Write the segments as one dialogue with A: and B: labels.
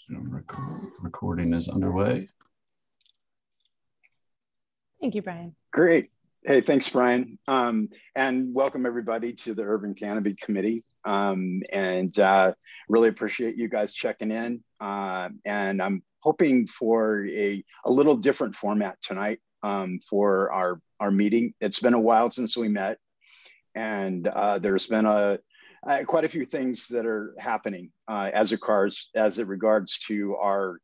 A: Recording is underway.
B: Thank you, Brian.
C: Great. Hey, thanks, Brian. And welcome everybody to the Urban Canopy Committee. Really appreciate you guys checking in. And I'm hoping for a little different format tonight for our meeting. It's been a while since we met, and there's been quite a few things that are happening as it regards to our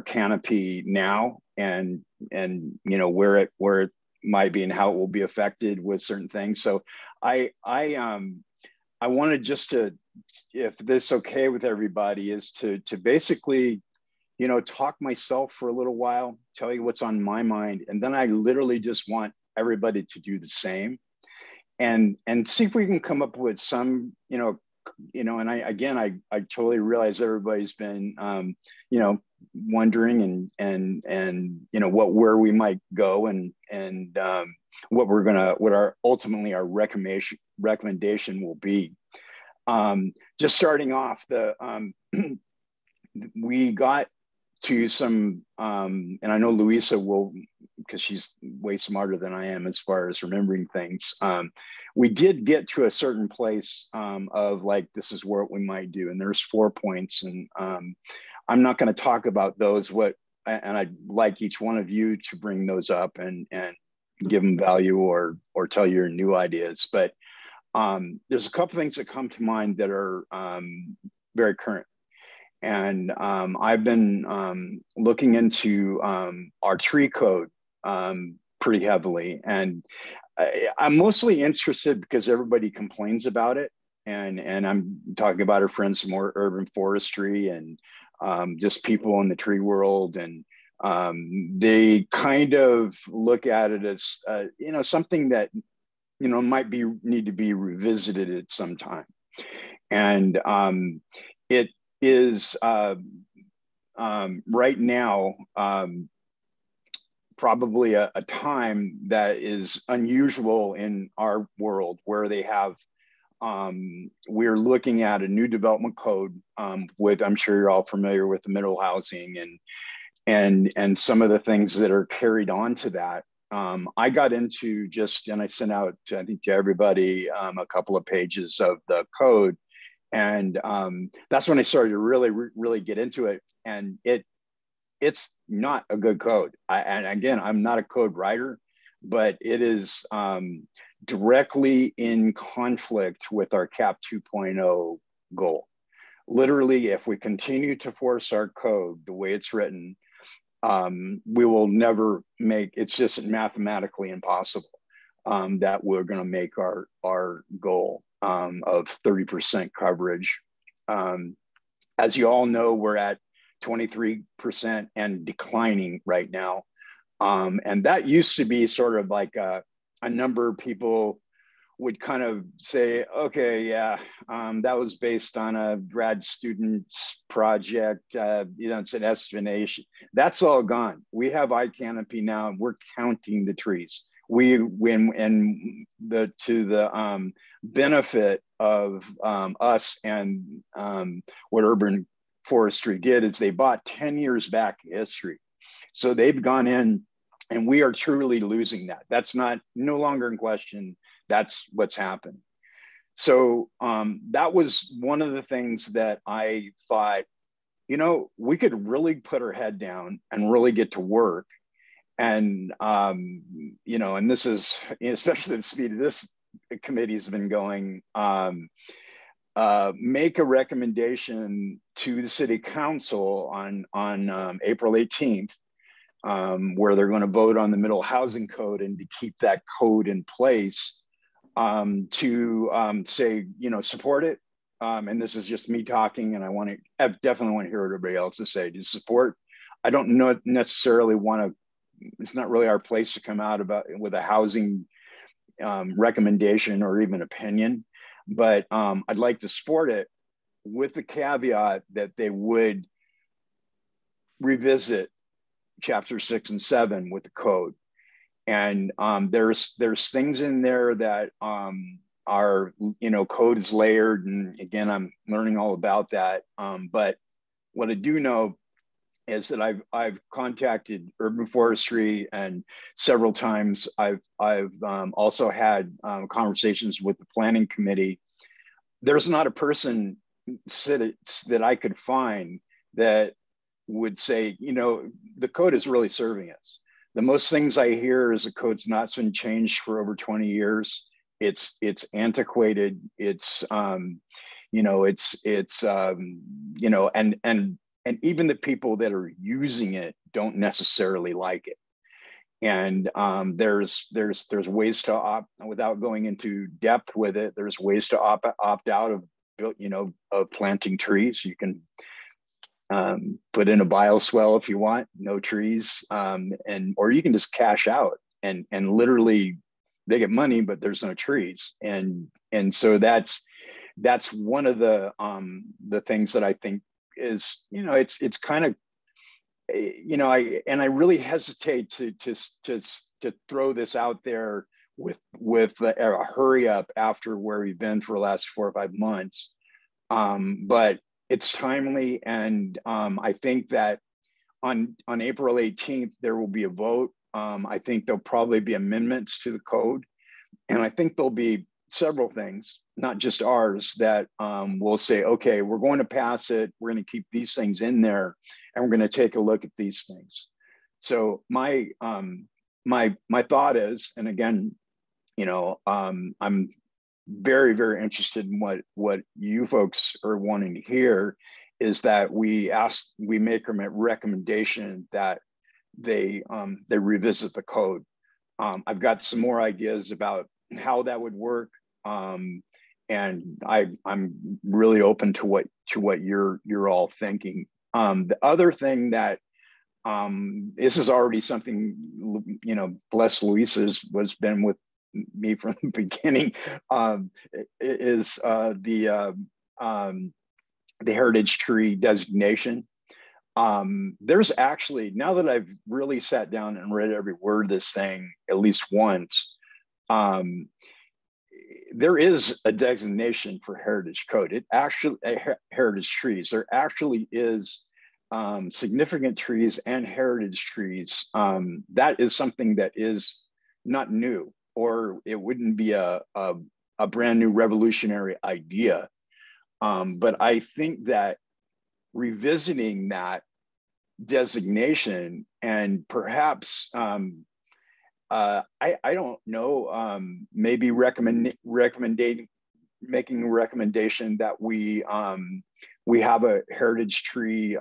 C: canopy now, and you know where it might be and how it will be affected with certain things. So I wanted just to, if this is okay with everybody, is to basically, you know, talk myself for a little while, tell you what's on my mind, and then I literally just want everybody to do the same, and see if we can come up with some, you know, and I totally realize everybody's been, you know, wondering and you know where we might go and what our ultimately our recommendation will be. Just starting off, we got to some, and I know Louisa will, because she's way smarter than I am as far as remembering things. We did get to a certain place of like, this is what we might do. And there's 4 points, and I'm not going to talk about those, and I'd like each one of you to bring those up and give them value or tell your new ideas. But there's a couple things that come to mind that are very current. And I've been looking into our tree code pretty heavily. And I'm mostly interested because everybody complains about it. And I'm talking about our friends from urban forestry and just people in the tree world. And they kind of look at it as, you know, something that, you know, might need to be revisited at some time. And it is right now probably a time that is unusual in our world, where they have we're looking at a new development code with, I'm sure you're all familiar with the middle housing and some of the things that are carried on to that. I got into and I sent out I think to everybody a couple of pages of the code. And that's when I started to really get into it. And it's not a good code. And again, I'm not a code writer, but it is directly in conflict with our CAP 2.0 goal. Literally, if we continue to force our code the way it's written, we will never it's just mathematically impossible that we're going to make our goal of 30% coverage. As you all know, we're at 23% and declining right now. And that used to be sort of like a number people would kind of say, okay, yeah, that was based on a grad student's project. You know, it's an estimation. That's all gone. We have iCanopy now, and we're counting the trees. To the benefit of us, and what urban forestry did is they bought 10 years back in history. So they've gone in, and we are truly losing that. That's no longer in question. That's what's happened. So that was one of the things that I thought, you know, we could really put our head down and really get to work. And, you know, and this is, especially the speed of this committee has been going, make a recommendation to the city council on April 18th, where they're going to vote on the middle housing code, and to keep that code in place, to say, you know, support it. And this is just me talking, and I definitely want to hear what everybody else to say. To support, I don't necessarily want to, it's not really our place to come out with a housing recommendation or even opinion, but I'd like to support it with the caveat that they would revisit chapter 6 and 7 with the code. And there's things in there that are, you know, code is layered. And again, I'm learning all about that. But what I do know is that I've contacted urban forestry, and several times I've also had conversations with the planning committee. There's not a person that I could find that would say, you know, the code is really serving us. The most things I hear is the code's not been changed for over 20 years. It's antiquated. It's you know, you know, and even the people that are using it don't necessarily like it. And there's ways to opt, without going into depth with it, there's ways to opt out of, you know, of planting trees. You can put in a bioswale if you want, no trees, and or you can just cash out and literally they get money, but there's no trees. And so that's one of the things that I think is, you know, it's kind of, you know, I really hesitate to throw this out there with a hurry up after where we've been for the last 4 or 5 months. But it's timely, and I think that on April 18th there will be a vote. I think there'll probably be amendments to the code, and I think there'll be several things, not just ours, that will say, okay, we're going to pass it. We're going to keep these things in there, and we're going to take a look at these things. So my thought is, and again, you know, I'm very, very interested in what you folks are wanting to hear, is that we make a recommendation that they revisit the code. I've got some more ideas about how that would work, and I'm really open to what you're all thinking. The other thing that this is already something, you know, bless Luisa's was been with me from the beginning, is the heritage tree designation. There's actually, now that I've really sat down and read every word of this thing at least once, there is a designation for heritage code. It actually, heritage trees, there actually is significant trees and heritage trees. That is something that is not new, or it wouldn't be a brand new revolutionary idea. But I think that revisiting that designation, and perhaps I don't know, maybe making a recommendation that we have a heritage tree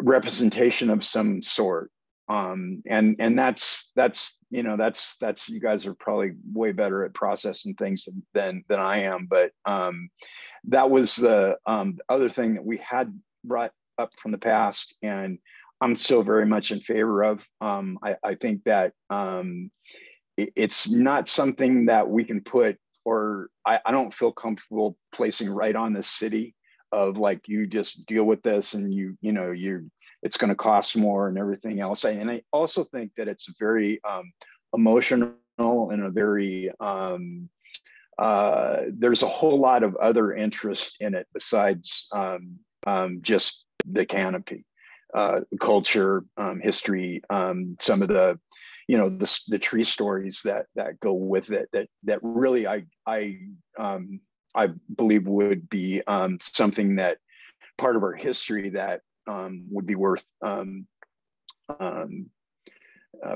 C: representation of some sort. And that's, you know, that's, you guys are probably way better at processing things than I am. But that was the other thing that we had brought up from the past, and I'm still very much in favor of. I think that it's not something that we can put, or I don't feel comfortable placing right on the city of, like, you just deal with this and you know, it's going to cost more and everything else. And I also think that it's very emotional, and a very, there's a whole lot of other interest in it besides just the canopy, culture, history, some of the, you know, the tree stories that go with it, that really I believe would be something that part of our history that would be worth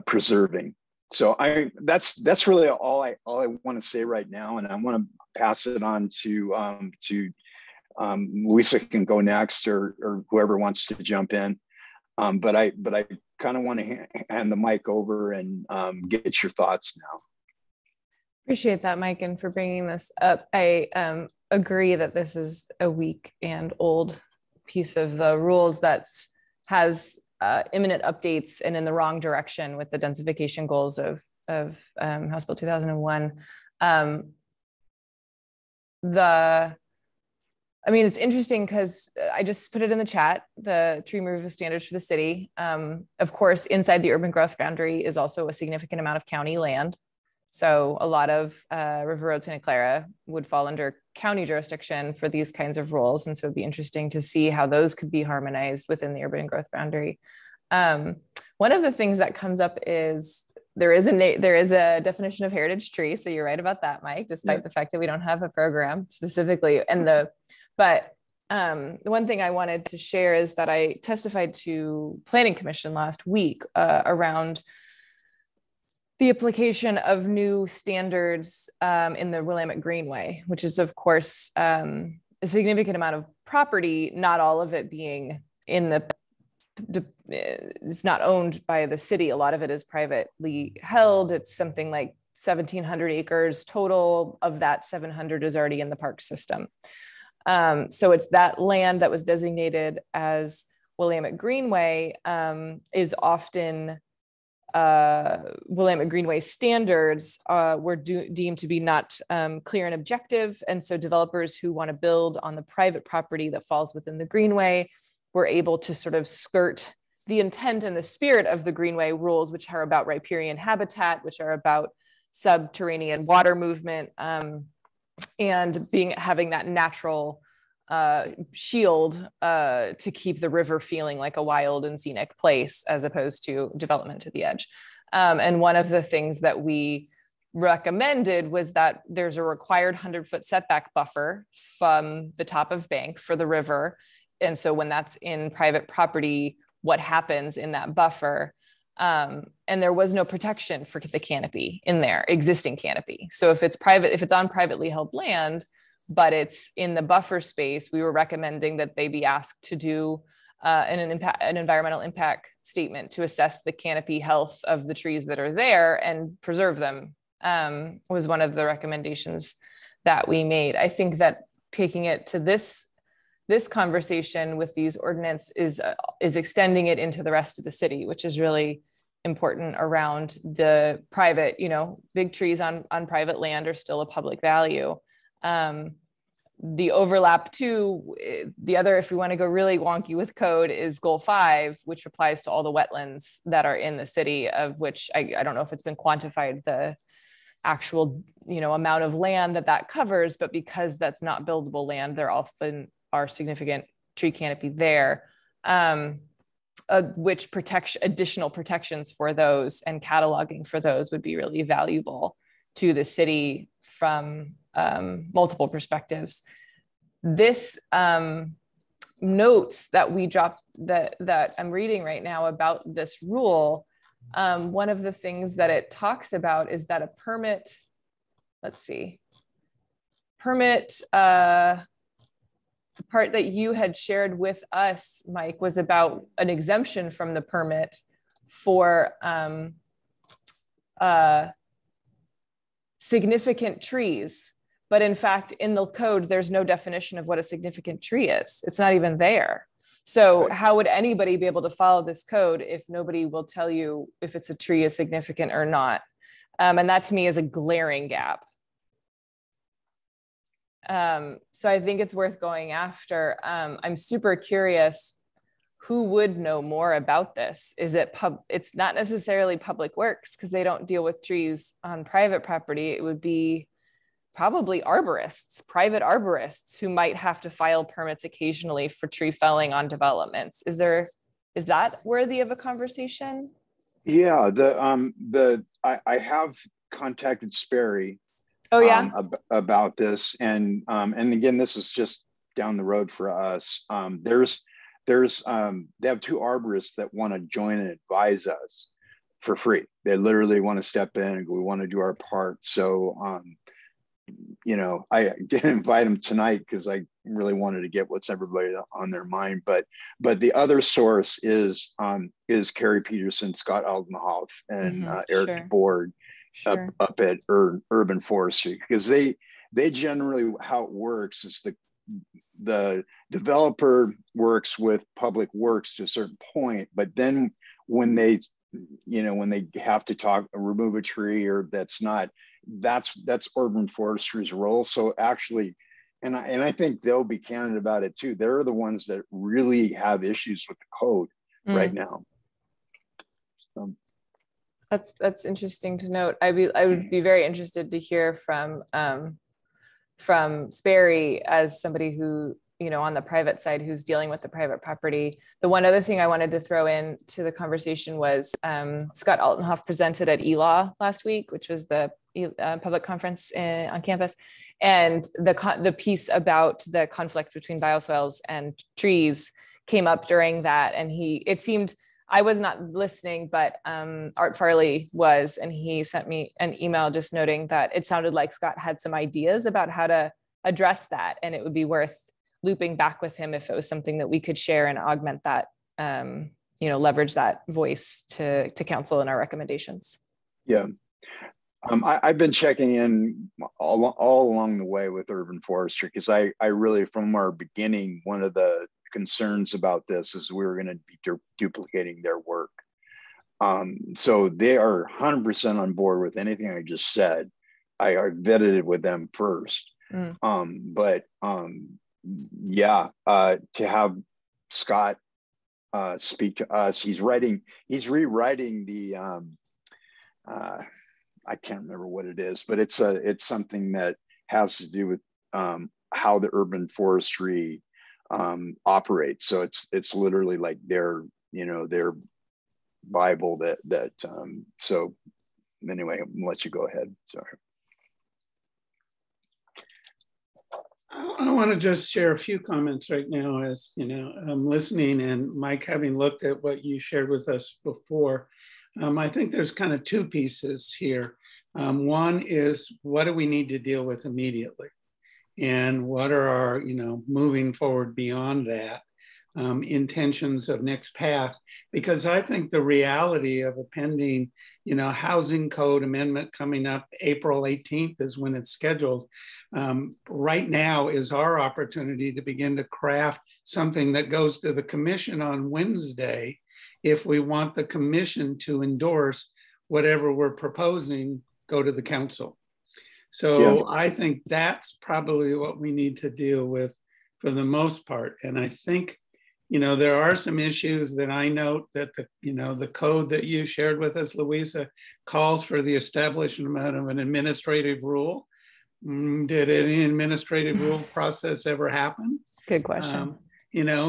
C: preserving. So that's really all I want to say right now, and I want to pass it on to Luisa can go next, or whoever wants to jump in. But I kind of want to hand the mic over and get your thoughts now.
A: Appreciate that, Mike, and for bringing this up. I agree that this is a weak and old piece of the rules that has imminent updates and in the wrong direction with the densification goals of House Bill 2001. I mean, it's interesting because I just put it in the chat, the tree removal standards for the city. Of course, inside the urban growth boundary is also a significant amount of county land. So a lot of River Road Santa Clara would fall under county jurisdiction for these kinds of rules. And so it'd be interesting to see how those could be harmonized within the urban growth boundary. One of the things that comes up is there is a definition of heritage tree. So you're right about that, Mike, despite the fact that we don't have a program specifically. But the one thing I wanted to share is that I testified to Planning Commission last week around the application of new standards in the Willamette Greenway, which is, of course, a significant amount of property, not all of it being it's not owned by the city. A lot of it is privately held. It's something like 1,700 acres total. Of that, 700 is already in the park system. So it's that land that was designated as Willamette Greenway is often Willamette Greenway standards were deemed to be not clear and objective. And so developers who want to build on the private property that falls within the Greenway were able to sort of skirt the intent and the spirit of the Greenway rules, which are about riparian habitat, which are about subterranean water movement, and having that natural shield to keep the river feeling like a wild and scenic place as opposed to development to the edge. And one of the things that we recommended was that there's a required 100-foot setback buffer from the top of bank for the river. And so when that's in private property, what happens in that buffer? And there was no protection for the canopy in there, existing canopy. So if it's on privately held land, but it's in the buffer space, we were recommending that they be asked to do an environmental impact statement to assess the canopy health of the trees that are there and preserve them, was one of the recommendations that we made. I think that taking it to this conversation with these ordinance is extending it into the rest of the city, which is really important around the private, big trees on private land are still a public value. The overlap too, if we want to go really wonky with code, is goal 5, which applies to all the wetlands that are in the city, of which I don't know if it's been quantified, the actual, amount of land that covers, but because that's not buildable land, there often are significant tree canopy there, which additional protections for those and cataloging for those would be really valuable to the city from multiple perspectives. This notes that we dropped that I'm reading right now about this rule, one of the things that it talks about is that a permit, the part that you had shared with us, Mike, was about an exemption from the permit for significant trees. But in fact, in the code, there's no definition of what a significant tree is. It's not even there. So how would anybody be able to follow this code if nobody will tell you if it's a tree is significant or not? And that to me is a glaring gap. So I think it's worth going after. I'm super curious who would know more about this. It's not necessarily public works because they don't deal with trees on private property. It would be probably private arborists who might have to file permits occasionally for tree felling on developments. Is that worthy of a conversation?
C: Yeah, I have contacted Sperry.
A: Oh yeah.
C: About this, and again, this is just down the road for us. They have 2 arborists that want to join and advise us for free. They literally want to step in and go, we want to do our part. So I didn't invite them tonight because I really wanted to get what's everybody on their mind. But the other source is Carrie Peterson, Scott Aldenhoff, and Eric DeBoard. Sure. Up at Urban Forestry, because they generally, how it works is the developer works with public works to a certain point, but then when they have to remove a tree or that's Urban Forestry's role. So actually, and I think they'll be candid about it too. They're the ones that really have issues with the code right now.
A: That's interesting to note. I would be very interested to hear from Sperry as somebody who, on the private side, who's dealing with the private property. The one other thing I wanted to throw in to the conversation was Scott Altenhoff presented at ELAW last week, which was the public conference on campus. And the piece about the conflict between bioswales and trees came up during that. And it seemed, I was not listening, but Art Farley was, and he sent me an email just noting that it sounded like Scott had some ideas about how to address that. And it would be worth looping back with him if it was something that we could share and augment that, leverage that voice to council in our recommendations.
C: Yeah. I've been checking in all along the way with urban forestry, because I really, from our beginning, one of the concerns about this is we were going to be duplicating their work. So they are 100% on board with anything I just said. I vetted it with them first. Yeah, to have Scott speak to us, he's rewriting the, I can't remember what it is, but it's something that has to do with how the urban forestry operates. So it's literally like their Bible that so anyway, I'm gonna let you go ahead. Sorry.
B: I want to just share a few comments right now as I'm listening, and Mike, having looked at what you shared with us before, I think there's kind of two pieces here. One is, what do we need to deal with immediately? And what are our, moving forward beyond that, intentions of next path? Because I think the reality of a pending, housing code amendment coming up April 18th is when it's scheduled. Right now is our opportunity to begin to craft something that goes to the commission on Wednesday if we want the commission to endorse whatever we're proposing go to the council. So yeah. I think that's probably what we need to deal with for the most part. And I think, there are some issues that I note that the code that you shared with us, Louisa, calls for the establishment of an administrative rule. Did any administrative rule process ever happen?
A: Good question.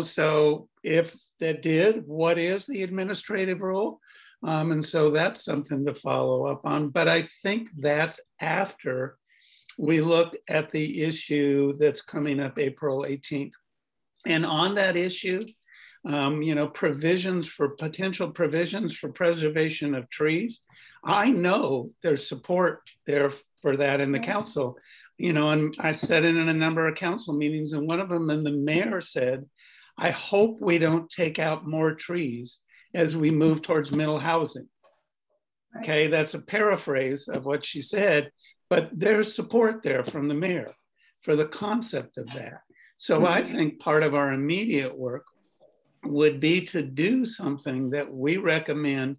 B: So if that did, what is the administrative rule? And so that's something to follow up on. But I think that's after we look at the issue that's coming up April 18th. And on that issue, potential provisions for preservation of trees, I know there's support there for that in the council. And I said it in a number of council meetings, and one of them, and the mayor said, I hope we don't take out more trees as we move towards middle housing. Okay, that's a paraphrase of what she said, but there's support there from the mayor for the concept of that. So I think part of our immediate work would be to do something that we recommend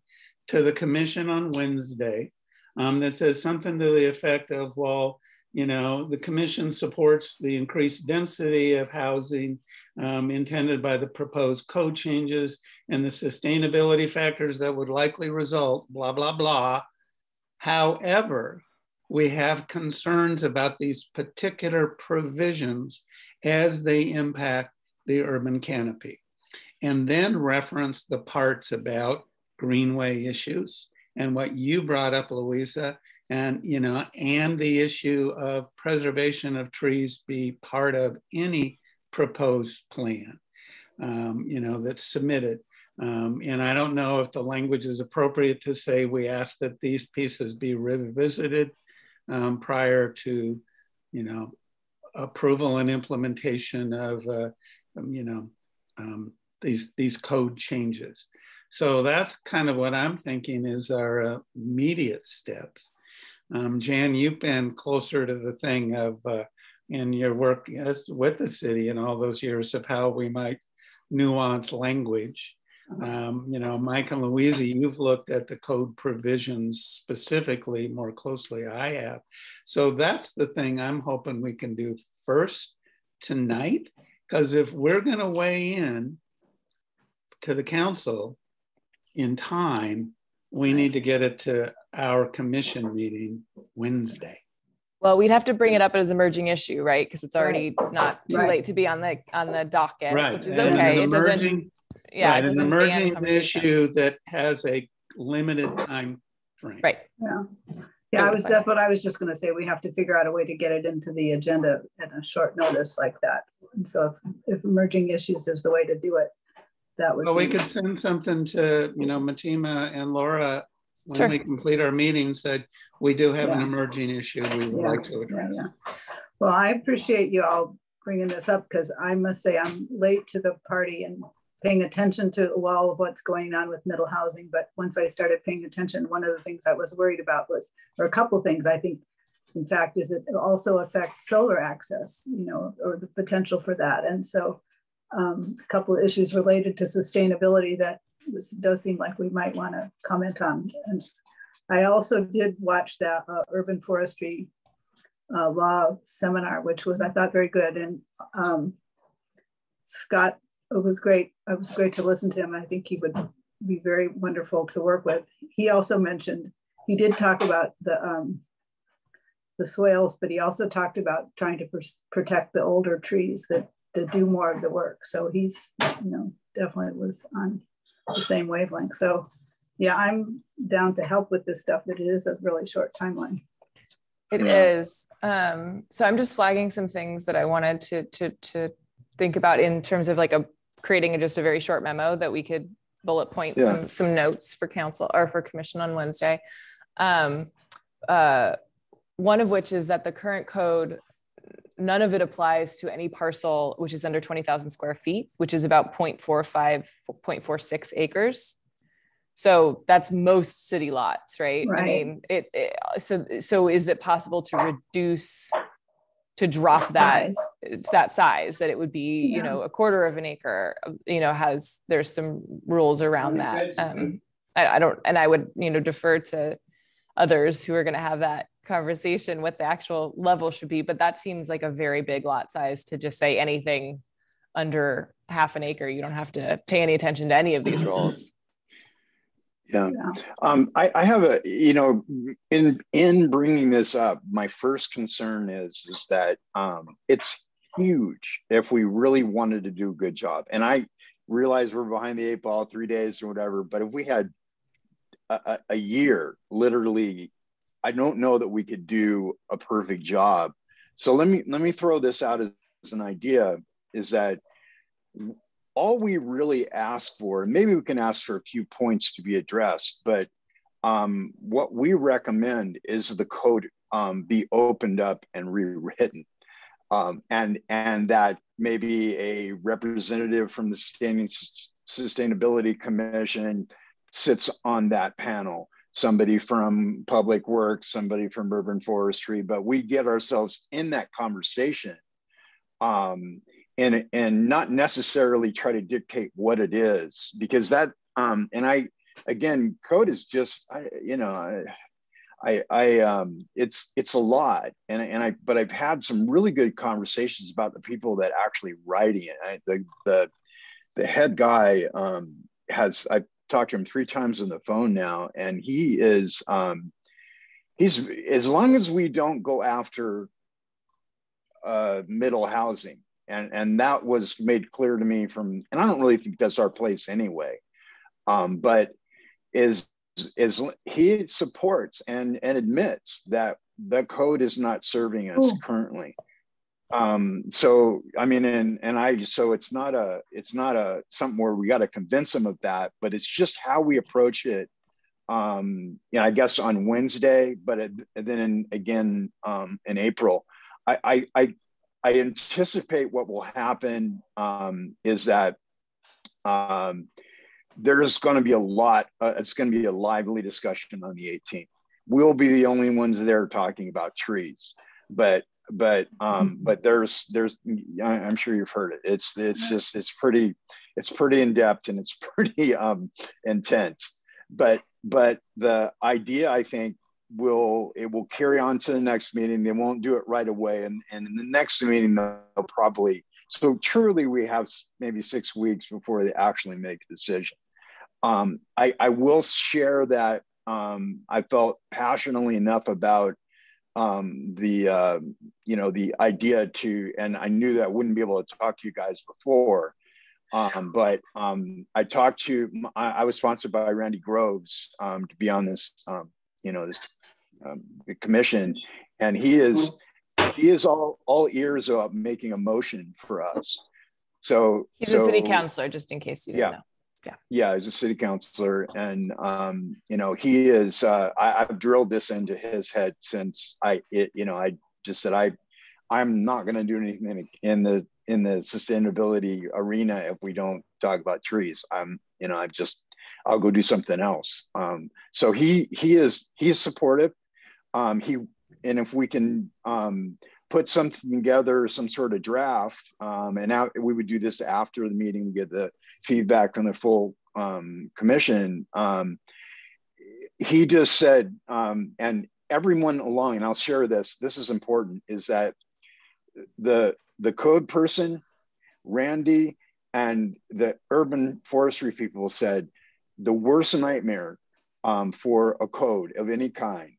B: to the commission on Wednesday that says something to the effect of, well, the commission supports the increased density of housing intended by the proposed code changes and the sustainability factors that would likely result, blah, blah, blah. However, we have concerns about these particular provisions as they impact the urban canopy. And then reference the parts about greenway issues and what you brought up, Louisa, and the issue of preservation of trees be part of any proposed plan, that's submitted. And I don't know if the language is appropriate to say we ask that these pieces be revisited prior to, approval and implementation of, these code changes. So that's kind of what I'm thinking is our immediate steps. Jan, you've been closer to the thing of in your work with the city in all those years of how we might nuance language. Mike and Louisa, you've looked at the code provisions specifically more closely I have. So that's the thing I'm hoping we can do first tonight, because if we're going to weigh in to the council in time, we need to get it to our commission meeting Wednesday.
A: Well, we'd have to bring it up as an emerging issue, right? Because it's already not too
D: Right.
A: late to be on the docket,
B: Right.
A: which is
B: And
A: okay.
B: an
A: It doesn't,
B: emerging,
A: yeah,
B: right,
A: it
B: an
A: doesn't ban
B: emerging
A: conversation.
B: issue that has a limited time frame.
A: Right.
D: Yeah.
A: It
D: Yeah,
A: would
D: that's what I was just going to say. We have to figure out a way to get it into the agenda at a short notice like that. And so if emerging issues is the way to do it, that would
B: Well,
D: be.
B: we could send something to, Matima and Laura when
A: Sure.
B: we complete our meetings that we do have an
D: Yeah.
B: emerging issue we would like to address.
D: Well, I appreciate you all bringing this up because I must say I'm late to the party and paying attention to all of what's going on with middle housing. But once I started paying attention, one of the things I was worried about was, or a couple of things I think, in fact, is it also affects solar access, or the potential for that. And so a couple of issues related to sustainability that does seem like we might want to comment on. And I also did watch that urban forestry law seminar, which was, I thought, very good. And Scott, it was great. It was great to listen to him. I think he would be very wonderful to work with. He also mentioned, he did talk about the swales, but he also talked about trying to protect the older trees that do more of the work. So he's, definitely was on the same wavelength. So yeah, I'm down to help with this stuff, but it is a really short timeline.
A: It is. So I'm just flagging some things that I wanted to think about in terms of like creating just a very short memo that we could bullet point some notes for council or for commission on Wednesday. One of which is that the current code, none of it applies to any parcel which is under 20,000 square feet, which is about 0.45, 0.46 acres. So that's most city lots, right? I mean, so is it possible to drop that, it's that size that it would be, a quarter of an acre, there's some rules around that. I would, defer to others who are going to have that conversation what the actual level should be, but that seems like a very big lot size to just say anything under half an acre. You don't have to pay any attention to any of these rules.
C: I have in bringing this up, my first concern is that it's huge if we really wanted to do a good job. And I realize we're behind the 8 ball, 3 days or whatever, but if we had a year, literally, I don't know that we could do a perfect job. So let me throw this out as an idea, is that all we really ask for, and maybe we can ask for a few points to be addressed, but what we recommend is the code be opened up and rewritten. And that maybe a representative from the Sustainability Commission sits on that panel, somebody from Public Works, somebody from Urban Forestry, but we get ourselves in that conversation and not necessarily try to dictate what it is, because that, again, code is just, it's a lot, but I've had some really good conversations about the people that actually writing it. The head guy I've talked to him 3 times on the phone now, and he is, he's, as long as we don't go after middle housing, and that was made clear to me and I don't really think that's our place anyway, but he supports and admits that the code is not serving us currently. So I mean, so it's not a something where we got to convince them of that, but it's just how we approach it. I guess on Wednesday, but then again in April, I anticipate what will happen is that there's going to be a lot. It's going to be a lively discussion on the 18th. We'll be the only ones there talking about trees, but there's I'm sure you've heard it. It's pretty in depth and it's pretty intense. But the idea, I think, it will carry on to the next meeting. They won't do it right away, and in the next meeting they'll probably. So truly, we have maybe 6 weeks before they actually make a decision. I will share that I felt passionately enough about the idea to, and I knew that I wouldn't be able to talk to you guys before, but I talked to, I was sponsored by Randy Groves to be on this, the commission, and he is all ears about making a motion for us. So
A: he's a city councilor, just in case you didn't know.
C: Yeah, he's a city councilor, and he is. I've drilled this into his head since I just said I'm not going to do anything in the sustainability arena if we don't talk about trees. I'll go do something else. So he is supportive. And if we can put something together, some sort of draft, and now we would do this after the meeting, get the feedback from the full commission. He just said, and everyone along, and I'll share this is important, is that the code person, Randy, and the urban forestry people said the worst nightmare for a code of any kind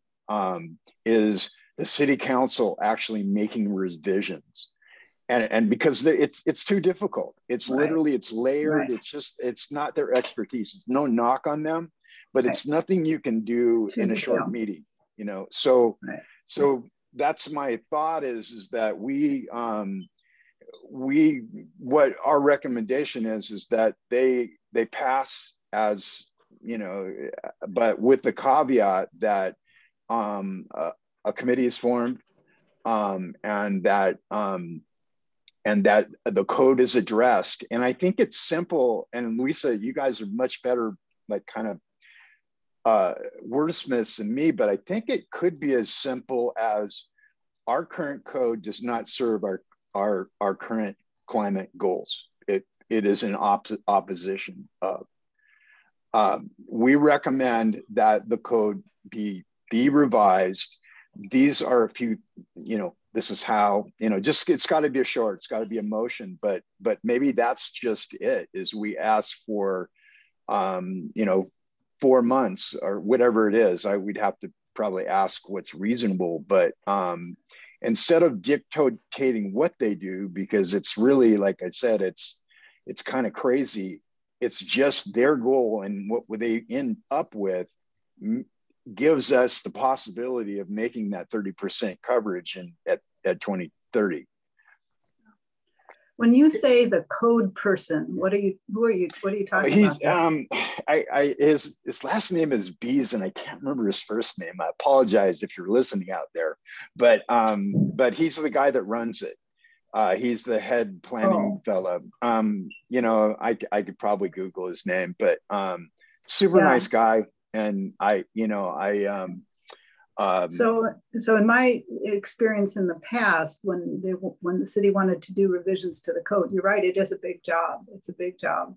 C: is the city council actually making revisions, and because it's too difficult. It's literally, it's layered. Right. It's not their expertise. It's no knock on them, but it's nothing you can do in a short meeting, So that's my thought is that what our recommendation is that they pass as, but with the caveat that a committee is formed, and that the code is addressed. And I think it's simple. And Luisa, you guys are much better, like kind of wordsmiths than me, but I think it could be as simple as our current code does not serve our current climate goals. It is in opposition of. We recommend that the code be revised. These are a few, this is how, just, it's got to be it's got to be a motion, but maybe that's just it, is we ask for, 4 months or whatever it is. We'd have to probably ask what's reasonable, but instead of dictating what they do, because it's really, like I said, it's kind of crazy. It's just their goal, and what they end up with gives us the possibility of making that 30% coverage at 2030.
D: When you say the code person, who are you talking about?
C: His last name is Bees, and I can't remember his first name. I apologize if you're listening out there, but he's the guy that runs it. He's the head planning fellow. I could probably Google his name, but super nice guy. And
D: so in my experience in the past, when the city wanted to do revisions to the code, you're right, it is a big job. It's a big job.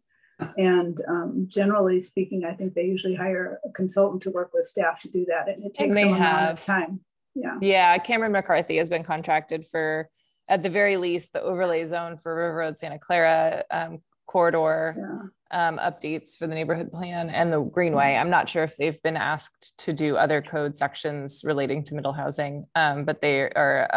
D: And generally speaking, I think they usually hire a consultant to work with staff to do that. And it takes them a amount of time.
A: Yeah, Cameron McCarthy has been contracted for, at the very least, the overlay zone for River Road Santa Clara corridor updates for the neighborhood plan and the Greenway. I'm not sure if they've been asked to do other code sections relating to middle housing, but they are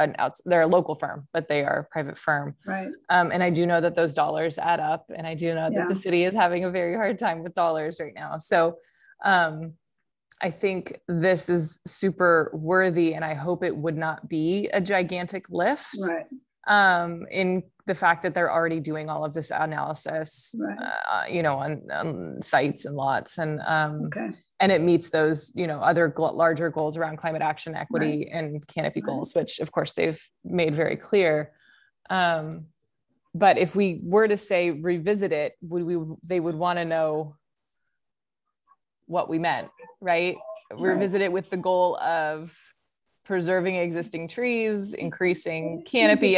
A: they're a local firm, but they are a private firm.
D: Right.
A: And I do know that those dollars add up, and I do know that the city is having a very hard time with dollars right now. So I think this is super worthy, and I hope it would not be a gigantic lift.
D: Right.
A: In the fact that they're already doing all of this analysis, on sites and lots, and and it meets those, other larger goals around climate action, equity, and Canopy goals, which of course they've made very clear. But if we were to say revisit it, they would want to know what we meant, right? Revisit it with the goal of preserving existing trees, increasing canopy.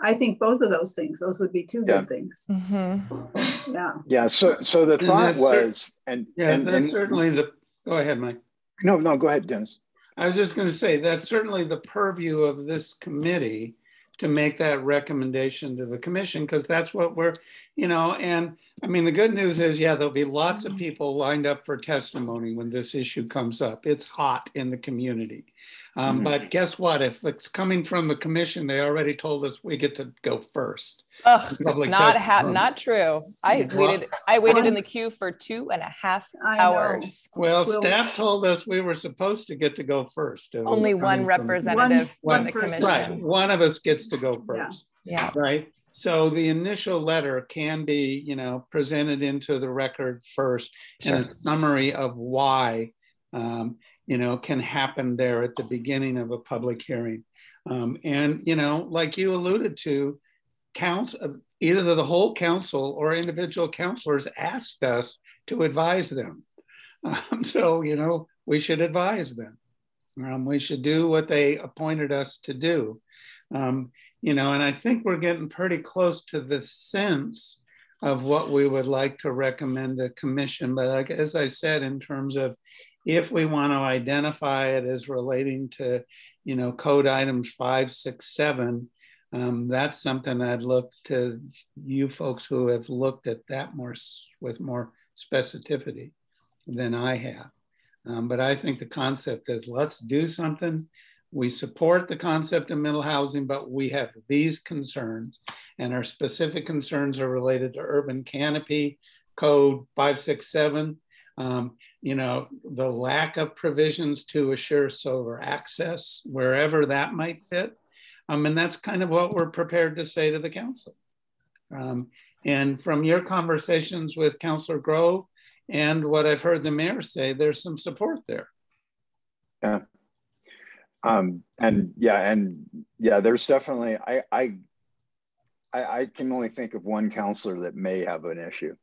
D: I think both of those things, those would be two good things.
A: Mm-hmm.
C: Yeah. So the thought was, and
B: certainly go ahead, Mike.
C: No, go ahead, Dennis.
B: I was just going to say that's certainly the purview of this committee to make that recommendation to the commission, because that's what we're you know, and I mean, the good news is, yeah, there'll be lots of people lined up for testimony when this issue comes up. It's hot in the community. But guess what? If it's coming from the commission, they already told us we get to go first.
A: Ugh, not true. I waited in the queue for 2.5 hours.
B: Well, staff told us we were supposed to get to go first.
A: Only one representative from the commission.
B: Right, one of us gets to go first.
A: Yeah.
B: Right. So the initial letter can be, you know, presented into the record first, sure, and a summary of why, you know, can happen there at the beginning of a public hearing. And, you know, like you alluded to, either the whole council or individual councilors asked us to advise them. So, you know, we should advise them. We should do what they appointed us to do. You know, and I think we're getting pretty close to the sense of what we would like to recommend the commission. But like, as I said, in terms of if we want to identify it as relating to, you know, code items 5, 6, 7, that's something I'd look to you folks who have looked at that with more specificity than I have. But I think the concept is, let's do something. We support the concept of middle housing, but we have these concerns, and our specific concerns are related to urban canopy, code 567, you know, the lack of provisions to assure solar access, wherever that might fit. And that's kind of what we're prepared to say to the council. And from your conversations with Councilor Grove and what I've heard the mayor say, there's some support there.
C: Yeah. And yeah, there's definitely, I can only think of one counselor that may have an issue,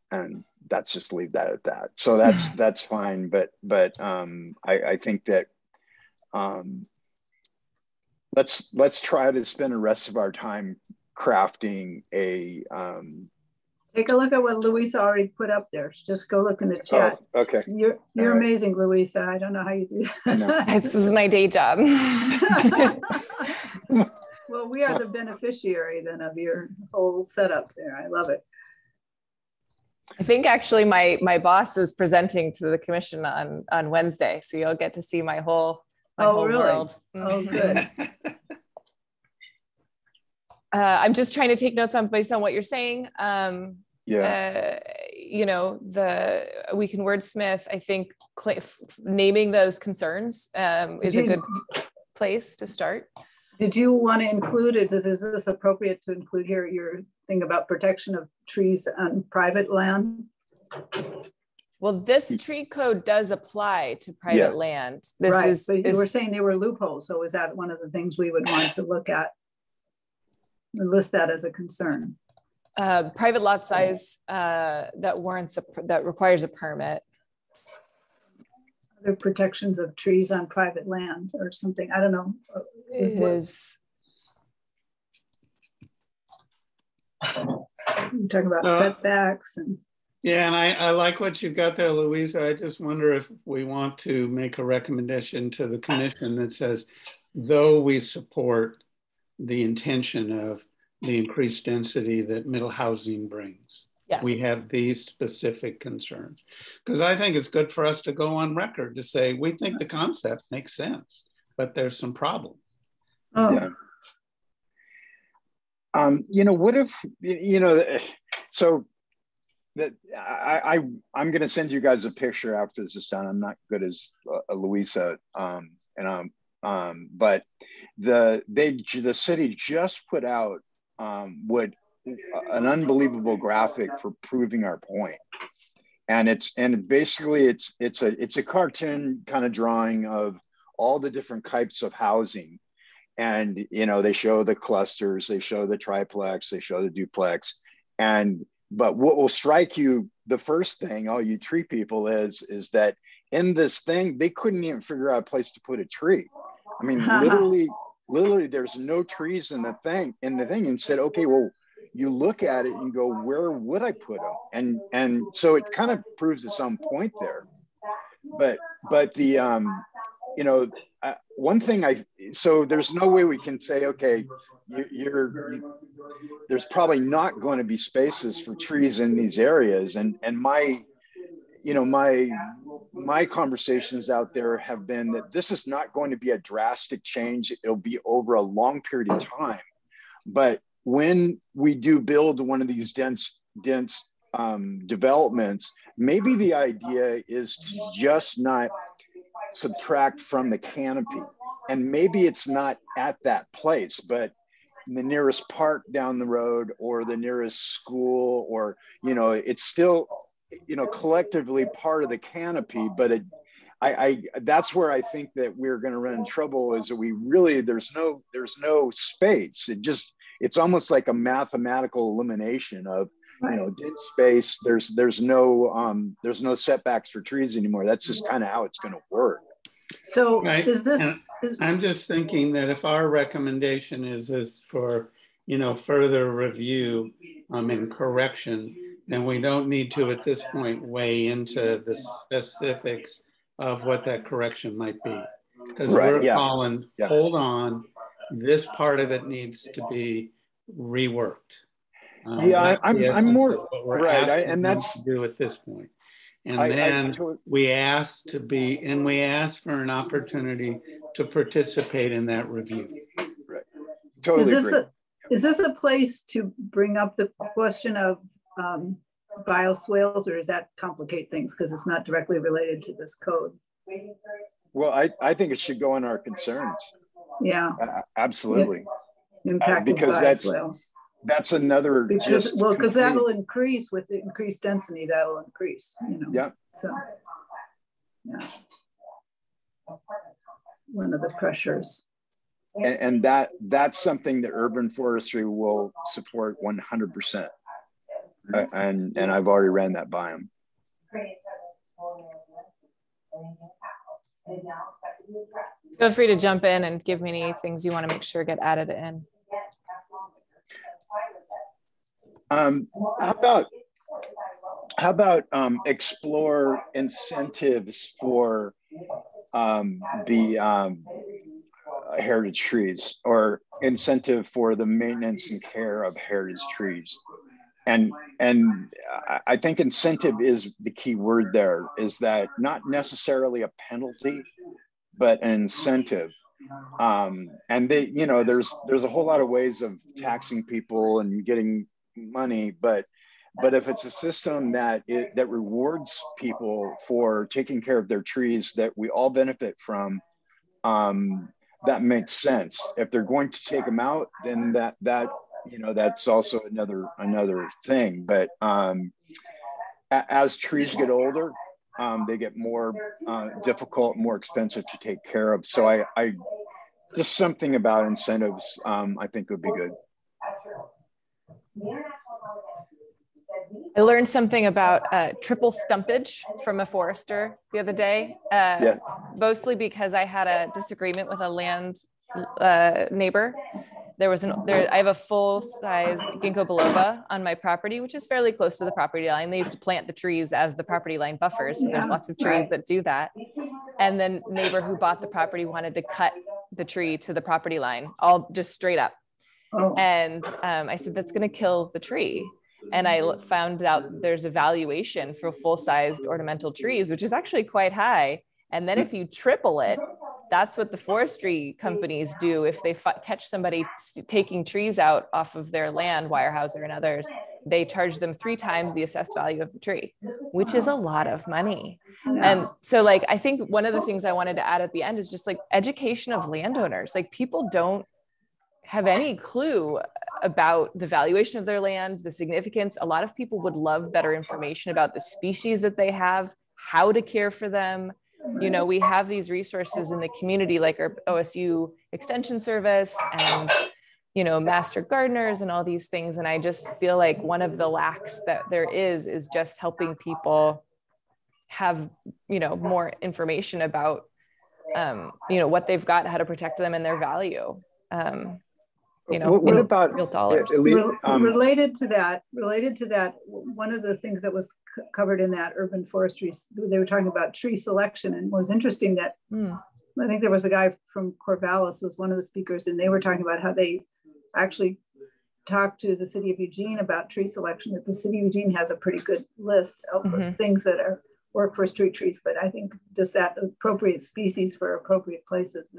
C: and that's just leave that at that. So that's fine. But I think that, let's try to spend the rest of our time crafting a,
D: take a look at what Louisa already put up there. Just go look in the chat.
C: Oh, okay.
D: You're right. Amazing, Louisa. I don't know how you do that.
C: No.
A: This is my day job.
D: Well, we are the beneficiary then of your whole setup there. I love it.
A: I think actually my boss is presenting to the commission on Wednesday, so you'll get to see my whole
D: really?
A: World.
D: Oh, good.
A: I'm just trying to take notes based on what you're saying. You know, we can wordsmith. I think naming those concerns is a good place to start.
D: Did you want to include it? Is this appropriate to include here your thing about protection of trees on private land?
A: Well, this tree code does apply to private land. This
D: but you were saying there were loopholes. So is that one of the things we would want to look at? List that as a concern.
A: Private lot size that requires a permit.
D: Other protections of trees on private land or something. I don't know. You're talking about setbacks and.
B: Yeah, and I like what you've got there, Louisa. I just wonder if we want to make a recommendation to the commission that says, though we support the intention of the increased density that middle housing brings, yes, we have these specific concerns. Because I think it's good for us to go on record to say, we think the concept makes sense, but there's some problems.
C: Yeah. You know, what if, you know, so that I'm going to send you guys a picture after this is done. I'm not good as Louisa, but the city just put out an unbelievable graphic for proving our point, and basically it's a cartoon kind of drawing of all the different types of housing, and you know, they show the clusters, they show the triplex, they show the duplex, but what will strike you, the first thing, all you tree people, is that in this thing, they couldn't even figure out a place to put a tree. I mean, literally, there's no trees in the thing, and said, okay, well, you look at it and go, where would I put them? And so it kind of proves at some point there. But the, you know, one thing so there's no way we can say, okay, there's probably not going to be spaces for trees in these areas. And my conversations out there have been that this is not going to be a drastic change. It'll be over a long period of time. But when we do build one of these dense developments, maybe the idea is to just not subtract from the canopy. And maybe it's not at that place, but the nearest park down the road or the nearest school, or, it's still, collectively part of the canopy. But that's where I think that we're going to run in trouble, is that there's no space. It's almost like a mathematical elimination of, dense space. There's no setbacks for trees anymore. That's just kind of how it's going to work.
D: So
B: right.
D: Is this?
B: I'm just thinking that if our recommendation is for, further review and correction, then we don't need to at this point weigh into the specifics of what that correction might be, because we're calling, hold on, this part of it needs to be reworked.
C: I'm more right, and that's
B: to do at this point. And we ask for an opportunity to participate in that review.
C: Right. Totally agree.
D: Is this a place to bring up the question of bioswales, or does that complicate things because it's not directly related to this code?
C: Well, I think it should go on our concerns.
D: Yeah.
C: Absolutely.
D: Impacted
C: because
D: bioswales.
C: That's another,
D: because that'll increase with the increased density, that'll increase,
C: Yeah.
D: So, yeah. One of the pressures.
C: And that's something that urban forestry will support 100%. And I've already ran that by them.
A: Feel free to jump in and give me any things you want to make sure get added in.
C: How about explore incentives for the heritage trees, or incentive for the maintenance and care of heritage trees? And I think incentive is the key word there, is that not necessarily a penalty, but an incentive. And there's a whole lot of ways of taxing people and getting money, but if it's a system that rewards people for taking care of their trees that we all benefit from, that makes sense. If they're going to take them out, then that's also another thing. But as trees get older, they get more difficult, more expensive to take care of. So I just something about incentives, I think would be good.
A: I learned something about triple stumpage from a forester the other day, mostly because I had a disagreement with a land neighbor. I have a full-sized ginkgo biloba on my property, which is fairly close to the property line. They used to plant the trees as the property line buffers. So there's lots of trees that do that. And then neighbor who bought the property wanted to cut the tree to the property line, all just straight up. And I said, that's going to kill the tree. And I found out there's a valuation for full-sized ornamental trees, which is actually quite high. And then if you triple it, that's what the forestry companies do. If they catch somebody taking trees out off of their land, Weyerhaeuser and others, they charge them 3 times the assessed value of the tree, which is a lot of money. And so I think one of the things I wanted to add at the end is just education of landowners. People don't have any clue about the valuation of their land, the significance. A lot of people would love better information about the species that they have, how to care for them. We have these resources in the community, like our OSU Extension Service and, master gardeners and all these things. And I just feel like one of the lacks that there is just helping people have, more information about, what they've got, how to protect them and their value.
C: What about
A: real dollars?
D: Related to that, one of the things that was covered in that urban forestry, they were talking about tree selection, and it was interesting that I think there was a guy from Corvallis was one of the speakers, and they were talking about how they actually talked to the city of Eugene about tree selection, that the city of Eugene has a pretty good list of things that work for street trees, but I think just that appropriate species for appropriate places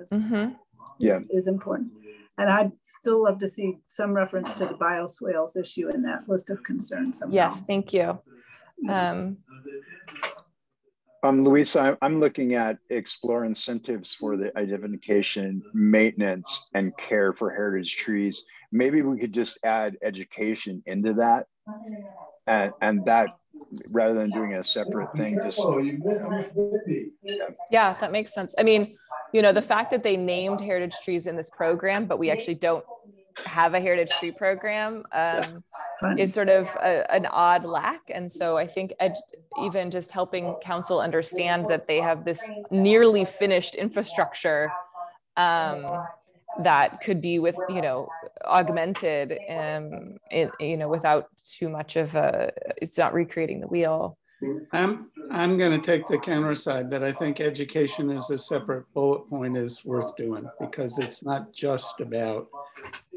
D: is important. And I'd still love to see some reference to the bioswales issue in that list of concerns somehow.
A: Yes, thank you.
C: Louisa, I'm looking at explore incentives for the identification, maintenance, and care for heritage trees. Maybe we could just add education into that, and that, rather than doing a separate thing, just
A: yeah, that makes sense. I mean, you know, the fact that they named heritage trees in this program, but we actually don't have a heritage tree program is sort of an odd lack. And so I think even just helping council understand that they have this nearly finished infrastructure that could be with, you know, augmented you know, without too much of it's not recreating the wheel.
B: I'm going to take the counter side that I think education as a separate bullet point is worth doing, because it's not just about,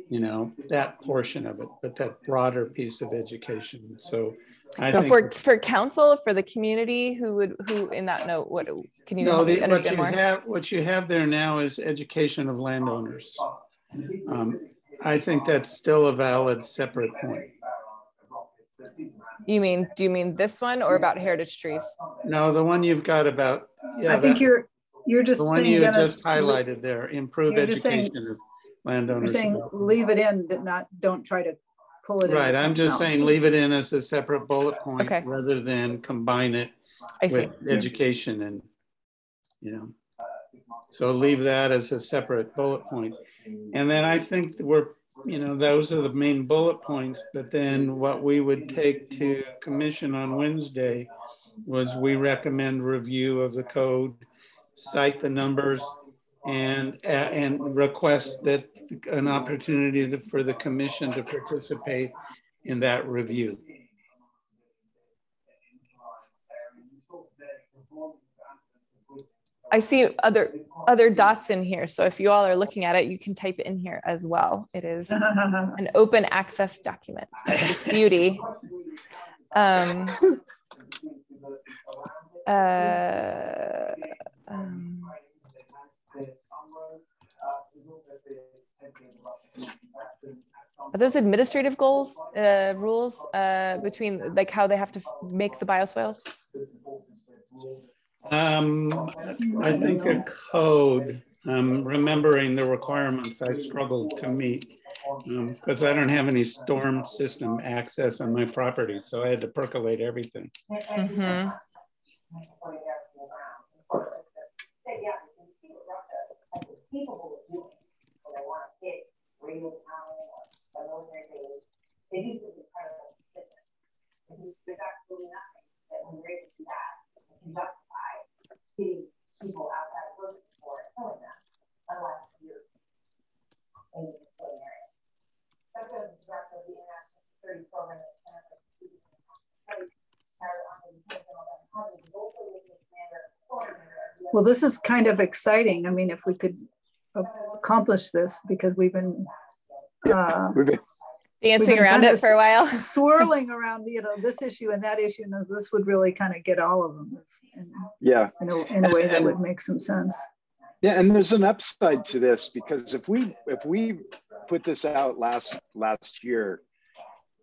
B: you know, that portion of it, but that broader piece of education. So I think
A: for council, for the community who in that note, what can you help me understand more?
B: What you have there now is education of landowners. I think that's still a valid separate point.
A: Do you mean this one or about heritage trees?
B: No, the one you've got about,
D: I think you're just
B: the one
D: saying,
B: you
D: Dennis,
B: just highlighted there, improve education of landowners.
D: You're saying leave it in, don't try to pull it in.
B: Right, I'm just saying leave it in as a separate bullet point rather than combine it with education, and, you know, so leave that as a separate bullet point. And then I think you know, those are the main bullet points, but then what we would take to commission on Wednesday was we recommend review of the code, cite the numbers, and request that an opportunity for the commission to participate in that review.
A: I see other dots in here. So if you all are looking at it, you can type it in here as well. It is an open access document. That's its beauty. Are those administrative goals, rules between, like, how they have to make the bioswales?
B: I think a code, remembering the requirements I struggled to meet because I don't have any storm system access on my property. So I had to percolate everything.
A: Mm-hmm.
E: People outside looking for it, telling them, unless you're in the display area. Second, the director of the International Security Program at Canopy
D: Well, this is kind of exciting. I mean, if we could accomplish this, because we've been
A: dancing around it for a while,
D: swirling around, you know, this issue and that issue, and this would really kind of get all of them. In a way that would make some sense.
C: Yeah, and there's an upside to this, because if we put this out last year,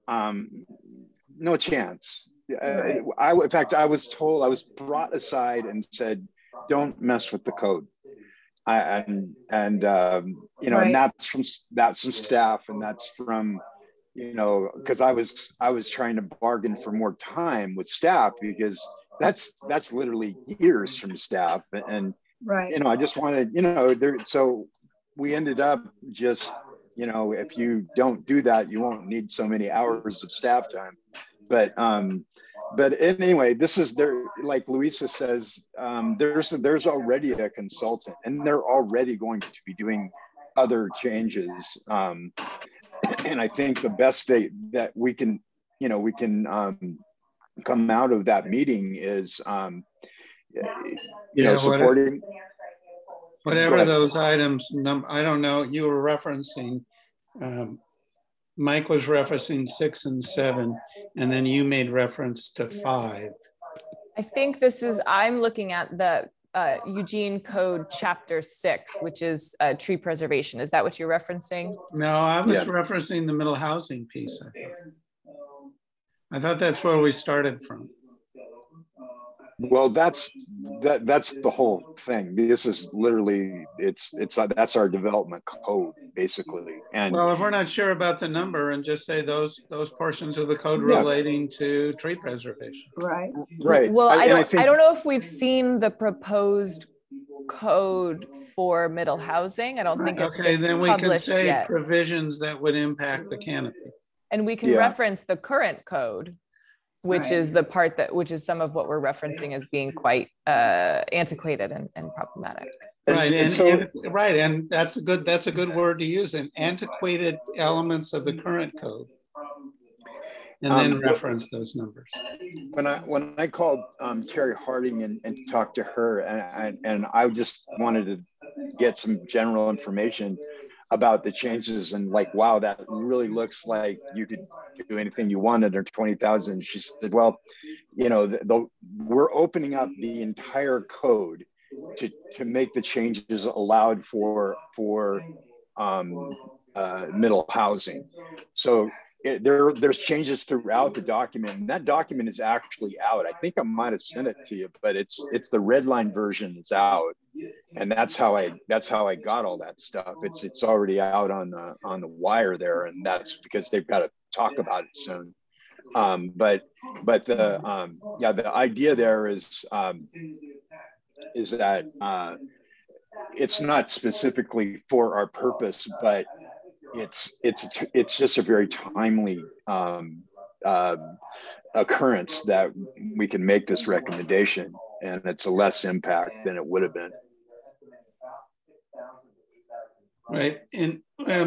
C: no chance. In fact, I was brought aside and said, don't mess with the code. You know, and that's from staff, and that's from, you know, because I was trying to bargain for more time with staff, because that's literally years from staff, and you know, I just wanted, you know, so we ended up just, you know, if you don't do that, you won't need so many hours of staff time. But anyway, this is there, like Louisa says, there's already a consultant, and they're already going to be doing other changes. And I think the best that we can, you know, come out of that meeting is, you know, supporting
B: whatever those items. I don't know. You were referencing Mike was referencing 6 and 7, and then you made reference to 5.
A: I think I'm looking at the Eugene Code Chapter 6, which is tree preservation. Is that what you're referencing?
B: No, I was referencing the middle housing piece. I thought that's where we started from.
C: Well, that's the whole thing. This is literally that's our development code basically. And
B: well, if we're not sure about the number, and just say those portions of the code relating to tree preservation.
D: Right.
A: Well, I don't know if we've seen the proposed code for middle housing. I don't think it's
B: okay. Then we can say
A: yet.
B: Provisions that would impact the canopy,
A: and we can reference the current code, which is the part which is some of what we're referencing as being quite antiquated and problematic.
B: Right, and that's a good word to use. And antiquated elements of the current code, and then reference those numbers.
C: When I called Terry Harding and talked to her, and I just wanted to get some general information about the changes, and like, wow, that really looks like you could do anything you wanted under 20,000. She said, well, you know, we're opening up the entire code to make the changes allowed for middle housing. So there's changes throughout the document, and that document is actually out. I think I might have sent it to you, but it's the red line version that's out, and that's how I got all that stuff. It's already out on the wire there, and that's because they've got to talk about it soon. But the idea there is that it's not specifically for our purpose, but it's just a very timely occurrence that we can make this recommendation, and it's a less impact than it would have been.
B: Right, and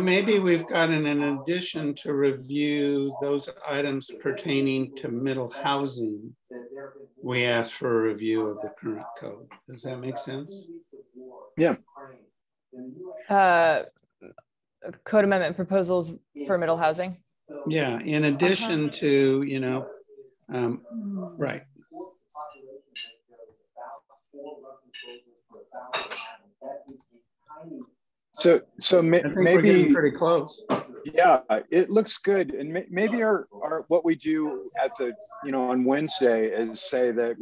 B: maybe we've gotten, in addition to review those items pertaining to middle housing, we asked for a review of the current code. Does that make sense?
C: Yeah.
A: Code amendment proposals for middle housing.
B: Yeah, in addition to, you know, right.
C: So maybe
B: we're getting pretty close.
C: Yeah, it looks good, and maybe our what we do at the on Wednesday is say that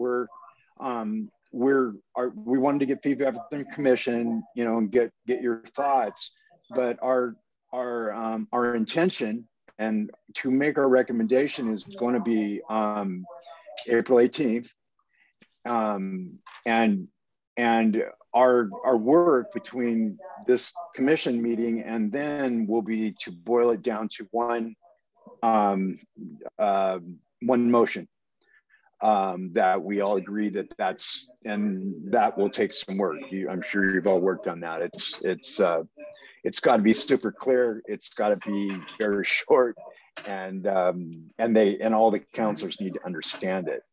C: we wanted to get feedback from the commission, and get your thoughts, but our intention and to make our recommendation is going to be April 18th, and our work between this commission meeting and then will be to boil it down to one motion that we all agree that will take some work. I'm sure you've all worked on that. It's got to be super clear. It's got to be very short, and all the counselors need to understand it.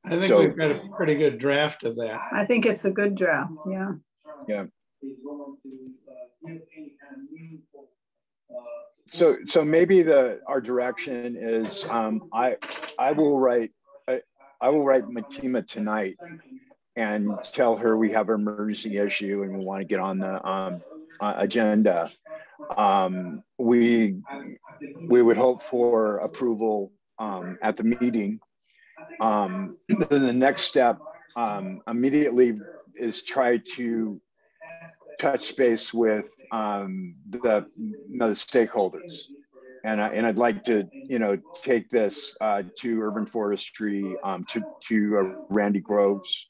B: I think we've got a pretty good draft of that.
D: I think it's a good draft. Yeah.
C: Yeah. So maybe our direction is I will write Matima tonight and tell her we have an emergency issue and we want to get on the agenda. We would hope for approval at the meeting. Then the next step immediately is try to touch base with the stakeholders, and I'd like to take this to Urban Forestry, to Randy Groves,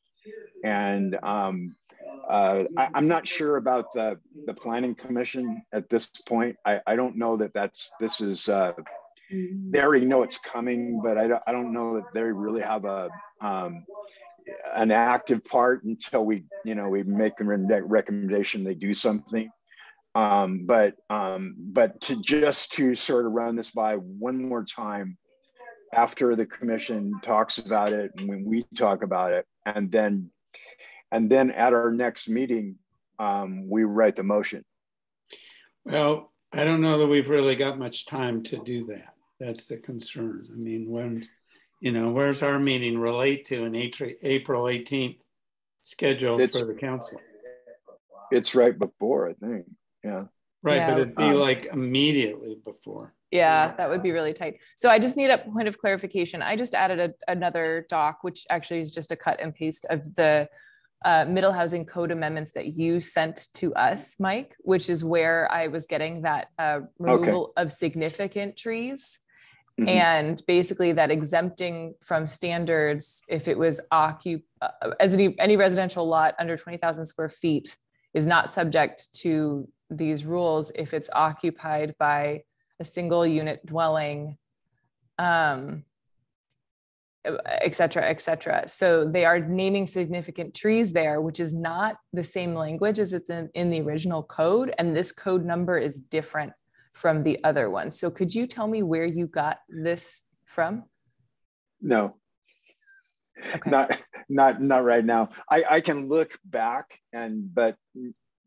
C: and I'm not sure about the Planning Commission at this point. I don't know that this is. They already know it's coming, but I don't know that they really have an active part until we make the recommendation they do something. But to sort of run this by one more time after the commission talks about it and when we talk about it, and then at our next meeting we write the motion.
B: Well, I don't know that we've really got much time to do that. That's the concern. I mean, when, you know, where's our meeting relate to an April 18th scheduled for the council?
C: It's right before, I think. Yeah.
B: Right,
A: Yeah.
B: but it'd be like immediately before.
A: Yeah, that would be really tight. So I just need a point of clarification. I just added another doc, which actually is just a cut and paste of the middle housing code amendments that you sent to us, Mike, which is where I was getting that removal of significant trees. Mm-hmm. And basically that exempting from standards, if it was as any residential lot under 20,000 square feet is not subject to these rules if it's occupied by a single unit dwelling, et cetera, et cetera. So they are naming significant trees there, which is not the same language as it's in the original code. And this code number is different from the other one. So could you tell me where you got this from?
C: No,
A: okay.
C: not right now. I can look back but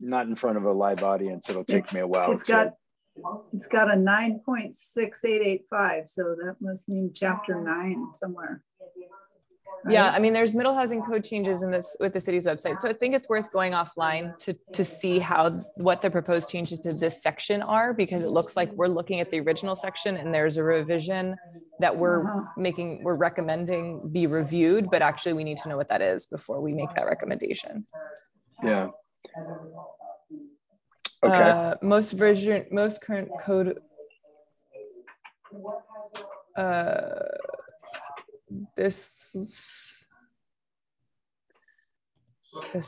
C: not in front of a live audience. It'll take me a while.
D: It's got a 9.6885, so that must mean chapter 9 somewhere.
A: Right? Yeah, I mean, there's middle housing code changes in this with the city's website, so I think it's worth going offline to see what the proposed changes to this section are, because it looks like we're looking at the original section and there's a revision that we're recommending be reviewed, but actually we need to know what that is before we make that recommendation.
C: Yeah. Okay.
A: Most current code. This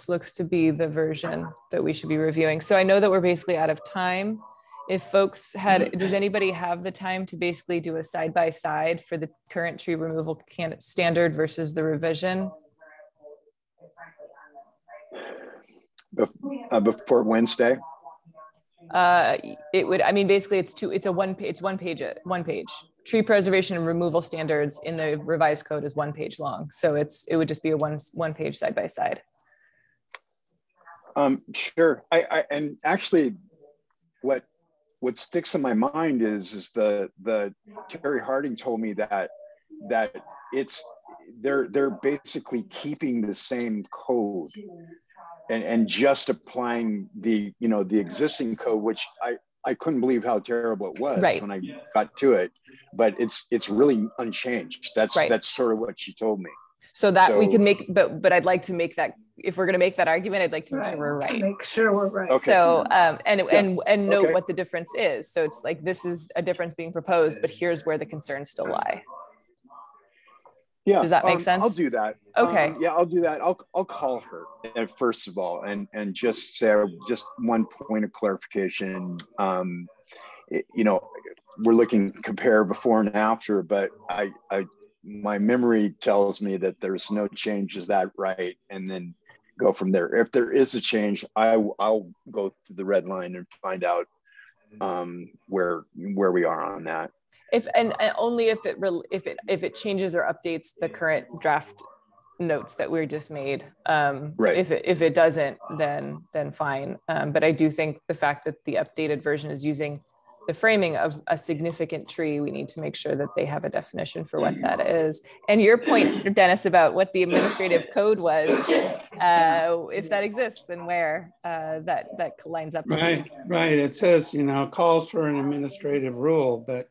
A: looks to be the version that we should be reviewing. So I know that we're basically out of time. If folks does anybody have the time to basically do a side-by-side for the current tree removal standard versus the revision?
C: Before Wednesday?
A: It would, I mean, basically it's one page. Tree preservation and removal standards in the revised code is 1 page long. So it would just be a one page side by side.
C: Sure. And actually what sticks in my mind is the Terry Harding told me that they're basically keeping the same code and just applying the existing code, which I couldn't believe how terrible it was when I got to it, but it's really unchanged. That's sort of what she told me.
A: So we can make, but I'd like to make that, if we're going to make that argument, I'd like to make sure we're right.
D: Make sure we're right.
C: Okay.
A: So, and note what the difference is. So it's like, this is a difference being proposed, but here's where the concerns still lie.
C: Yeah.
A: Does that make sense?
C: I'll do that.
A: Okay.
C: Yeah, I'll do that. I'll call her first of all, and just say just one point of clarification. We're looking to compare before and after, but my memory tells me that there's no change. Is that right? And then go from there. If there is a change, I'll go through the red line and find out where we are on that.
A: And only if it changes or updates the current draft notes that we just made.
C: Right.
A: If it doesn't, then fine. But I do think the fact that the updated version is using the framing of a significant tree, we need to make sure that they have a definition for what that is. And your point, Dennis, about what the administrative code was, if that exists and where that lines up to these.
B: Right. It says, calls for an administrative rule, but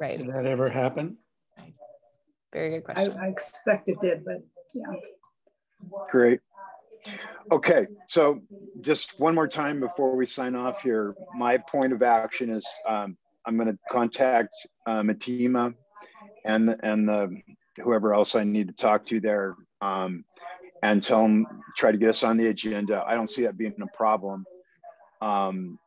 B: did that ever happen?
A: Right. Very good question.
D: I expect it did, but yeah.
C: Great. Okay, so just one more time before we sign off here, my point of action is I'm going to contact Matima and the whoever else I need to talk to there, and tell them, try to get us on the agenda. I don't see that being a problem, and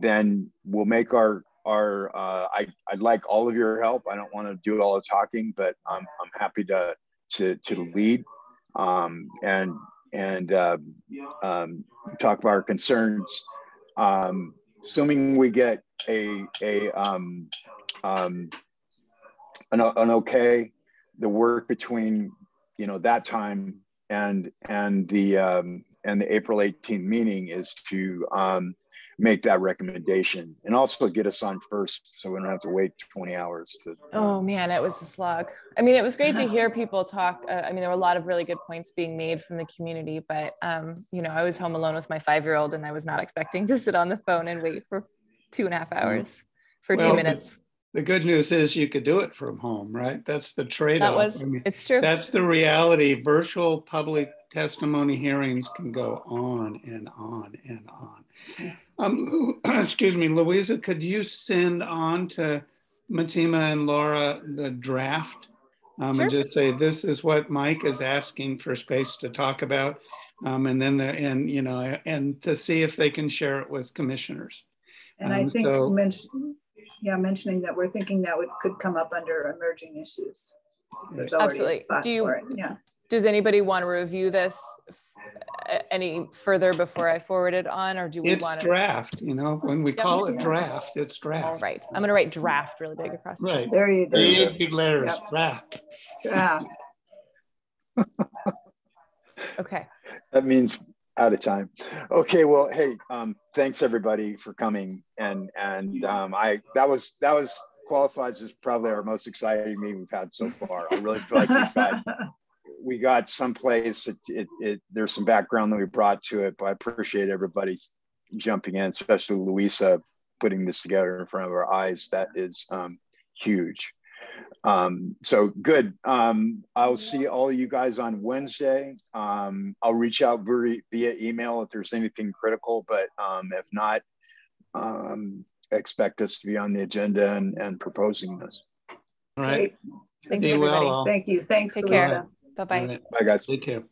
C: then we'll make our I'd like all of your help. I don't want to do all the talking, but I'm happy to lead and talk about our concerns. Assuming we get an okay, the work between that time and the April 18th meeting is to make that recommendation, and also get us on first so we don't have to wait 20 hours to.
A: Oh man, it was a slog. I mean, it was great to hear people talk. I mean, there were a lot of really good points being made from the community, but you know, I was home alone with my 5-year-old and I was not expecting to sit on the phone and wait for 2.5 hours for 2 minutes.
B: The good news is you could do it from home, right? That's the trade-off.
A: It's true.
B: That's the reality. Virtual public testimony hearings can go on and on and on. Excuse me, Louisa, could you send on to Matima and Laura the draft
A: Sure.
B: and just say, this is what Mike is asking for space to talk about. And then, and to see if they can share it with commissioners.
D: And I think mentioning that we're thinking that could come up under emerging issues. There's already a spot for it. Yeah.
A: Does anybody want to review this any further before I forward it on, or do we want to?
B: It's draft, you know, when we call it draft, it's draft.
A: All right. I'm going to write draft really big across.
B: Right.
D: There you go.
B: Big letters, draft.
D: Draft.
A: Okay.
C: That means out of time. Okay, well, hey, thanks everybody for coming, and that was qualifies as probably our most exciting meeting we've had so far. I really feel like we got someplace. There's some background that we brought to it, but I appreciate everybody jumping in, especially Louisa putting this together in front of our eyes. That is huge. So good. I'll see all of you guys on Wednesday. I'll reach out via email if there's anything critical, but if not, expect us to be on the agenda and proposing this.
B: All right.
A: Thanks, everybody.
D: Thank you. Thanks,
A: Take
D: Louisa.
A: care. Bye-bye.
C: Right. Bye, guys.
B: Take care.